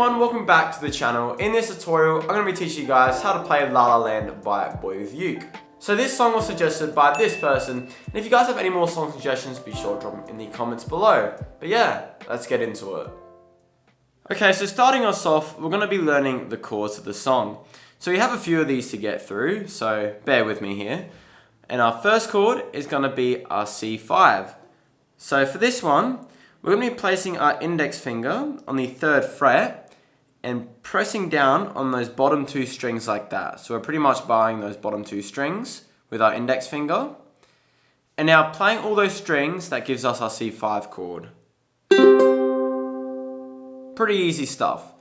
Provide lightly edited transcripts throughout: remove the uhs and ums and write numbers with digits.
everyone, welcome back to the channel. In this tutorial, I'm going to be teaching you guys how to play La La Land by BoyWithUke. So this song was suggested by this person, and if you guys have any more song suggestions, be sure to drop them in the comments below. But yeah, let's get into it. Okay, so starting us off, we're going to be learning the chords of the song. So we have a few of these to get through, so bear with me here. And our first chord is going to be our C5. So for this one, we're going to be placing our index finger on the 3rd fret and pressing down on those bottom 2 strings like that. So we're pretty much barring those bottom 2 strings with our index finger. And now playing all those strings, that gives us our C5 chord. Pretty easy stuff.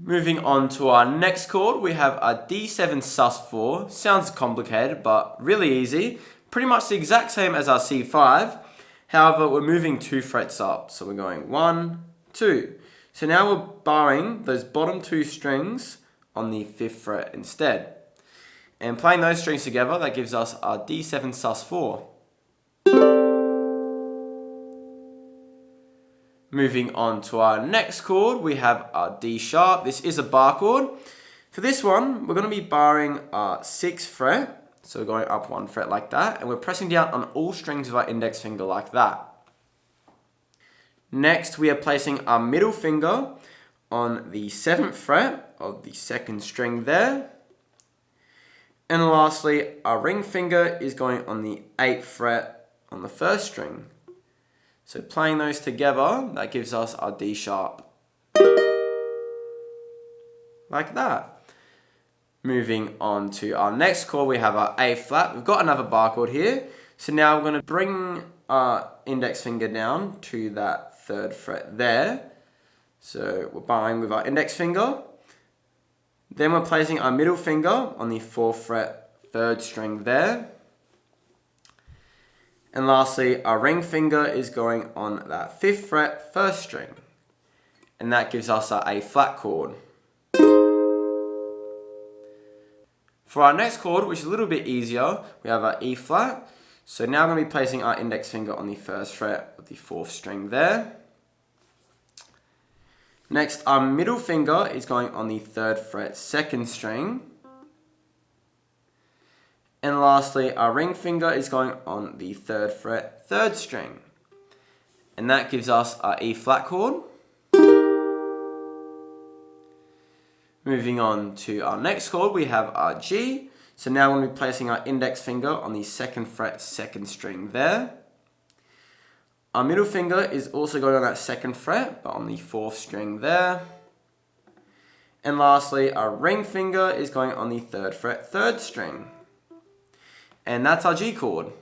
Moving on to our next chord, we have our D7 sus4. Sounds complicated, but really easy. Pretty much the exact same as our C5. However, we're moving 2 frets up. So we're going 1, 2. So now we're barring those bottom 2 strings on the 5th fret instead. And playing those strings together, that gives us our D7 sus4. Moving on to our next chord, we have our D sharp. This is a bar chord. For this one, we're going to be barring our 6th fret. So we're going up 1 fret like that, and we're pressing down on all strings with our index finger like that. Next, we are placing our middle finger on the 7th fret of the 2nd string there. And lastly, our ring finger is going on the 8th fret on the 1st string. So playing those together, that gives us our D sharp. Like that. Moving on to our next chord, we have our A flat. We've got another bar chord here. So now we're going to bring our index finger down to that 3rd fret there. So we're barring with our index finger. Then we're placing our middle finger on the 4th fret, 3rd string there. And lastly, our ring finger is going on that 5th fret, 1st string. And that gives us our A flat chord. For our next chord, which is a little bit easier, we have our E flat. So now we're going to be placing our index finger on the 1st fret of the 4th string there. Next, our middle finger is going on the 3rd fret, 2nd string. And lastly, our ring finger is going on the 3rd fret, 3rd string. And that gives us our E flat chord. Moving on to our next chord, we have our G. So now we're going to be placing our index finger on the 2nd fret, 2nd string there. Our middle finger is also going on that 2nd fret, but on the 4th string there. And lastly, our ring finger is going on the 3rd fret, 3rd string. And that's our G chord.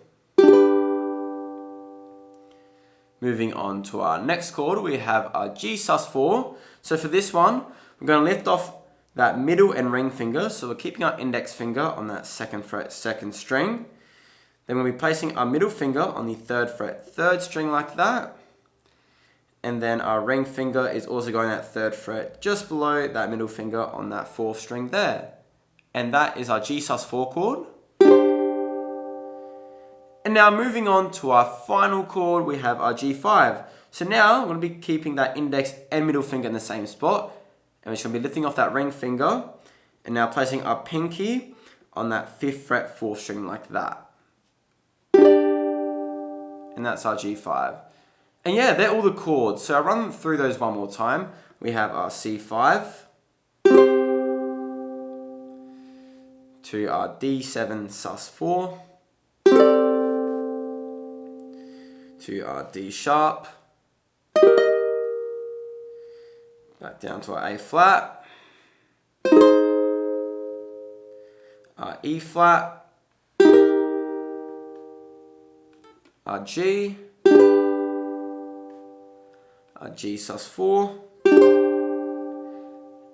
Moving on to our next chord, we have our G sus4. So for this one, we're going to lift off that middle and ring finger. So we're keeping our index finger on that 2nd fret, 2nd string. Then we'll be placing our middle finger on the 3rd fret, 3rd string like that. And then our ring finger is also going that 3rd fret just below that middle finger on that 4th string there. And that is our G sus4 chord. And now moving on to our final chord, we have our G5. So now we're going to be keeping that index and middle finger in the same spot. And we're just going to be lifting off that ring finger. And now placing our pinky on that 5th fret, 4th string like that. And that's our G5. And yeah, they're all the chords. So I'll run through those one more time. We have our C5. To our D7 sus4. To our D sharp. Back down to our A flat. Our E flat. Our G. Our G sus4.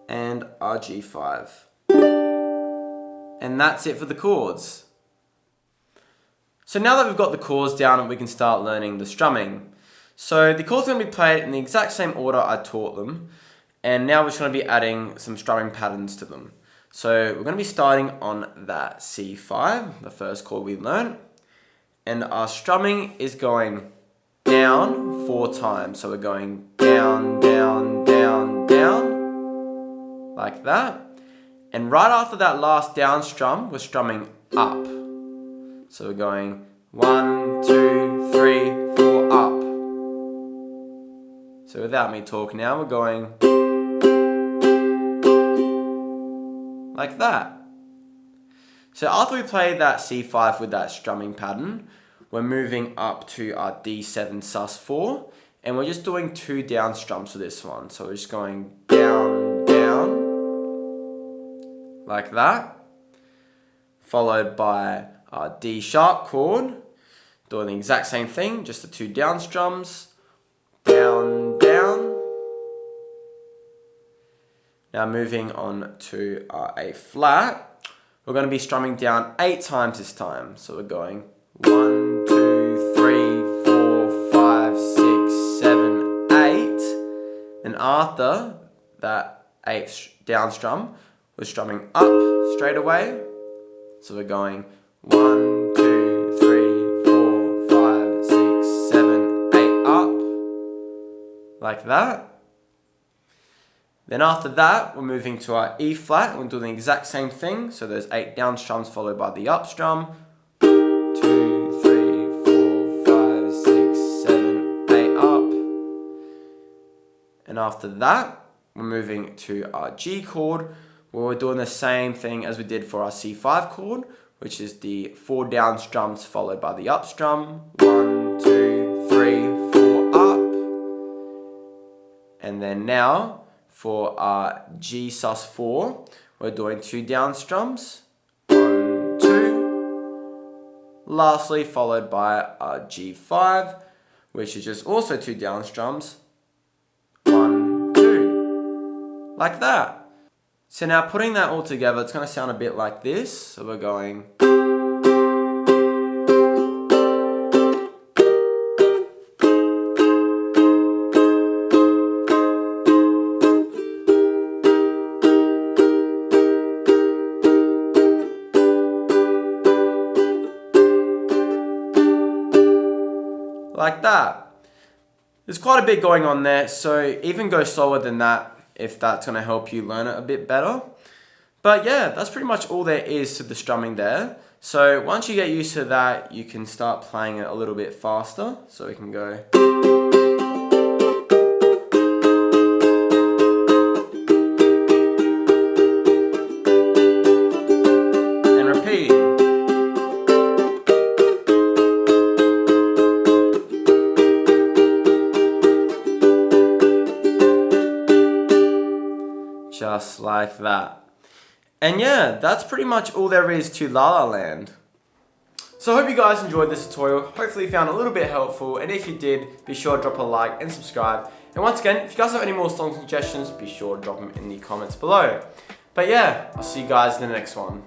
And our G5. And that's it for the chords. So now that we've got the chords down, we can start learning the strumming. So the chords are going to be played in the exact same order I taught them. And now we're just going to be adding some strumming patterns to them. So we're going to be starting on that C5, the first chord we learned. And our strumming is going down 4 times. So we're going down, down, down, down. like that. And right after that last down strum, we're strumming up. So we're going 1, 2, 3, 4, up. So without me talking now, we're going like that. So after we play that C5 with that strumming pattern, we're moving up to our D7 sus4, and we're just doing 2 down strums for this one. So we're just going down, down, like that, followed by our D sharp chord, doing the exact same thing, just the 2 down strums, down, down. Now moving on to our A flat, we're going to be strumming down 8 times this time. So we're going 1, 2, 3, 4, 5, 6, 7, 8. And after that 8th down strum, we're strumming up straight away. So we're going 1, 2, 3, 4, 5, 6, 7, 8 up, like that. Then after that, we're moving to our E flat, and we're doing the exact same thing. So there's 8 down strums followed by the up strum. 2, 3, 4, 5, 6, 7, 8 up. And after that, we're moving to our G chord, where we're doing the same thing as we did for our C5 chord, which is the 4 down strums followed by the up strum. 1, 2, 3, 4 up. And then now, for our G sus4, we're doing 2 down strums, 1, 2. Lastly, followed by our G5, which is just also 2 down strums, 1, 2, like that. So now putting that all together, it's going to sound a bit like this. So we're going like that. There's quite a bit going on there, so even go slower than that if that's going to help you learn it a bit better. But yeah, that's pretty much all there is to the strumming there. So once you get used to that, you can start playing it a little bit faster. So we can go. And repeat. Just like that. And yeah, that's pretty much all there is to La La Land. So I hope you guys enjoyed this tutorial. Hopefully you found it a little bit helpful, and if you did, be sure to drop a like and subscribe. And once again, if you guys have any more song suggestions, be sure to drop them in the comments below. But yeah, I'll see you guys in the next one.